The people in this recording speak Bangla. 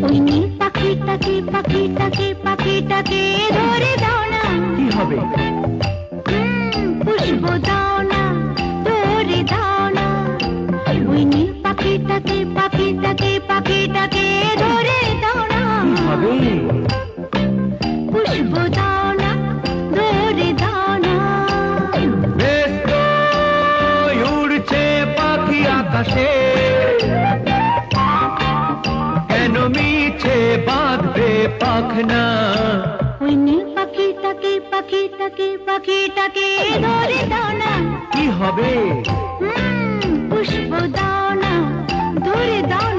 ওই নীল পাখিটাকে পাখিটাকে পাখিটাকে ধরে দাও না। কি হবে? পুষ্প দাও না, ধরে দাও না। ওই নীল পাখিটাকে পাখিটাকে পাখিটাকে ধরে দাও না। কি হবে? পুষ্প দাও না, ধরে দাও না। বেশ তো উড়ছে পাখি আকাশে, কেন মিছে বাঁধবে পাখনা? ওই নীল পাখিটাকে পাখিটাকে পাখিটাকে ধরে দাও না। কি হবে? পুষ্প দাও না, ধরে দাও না।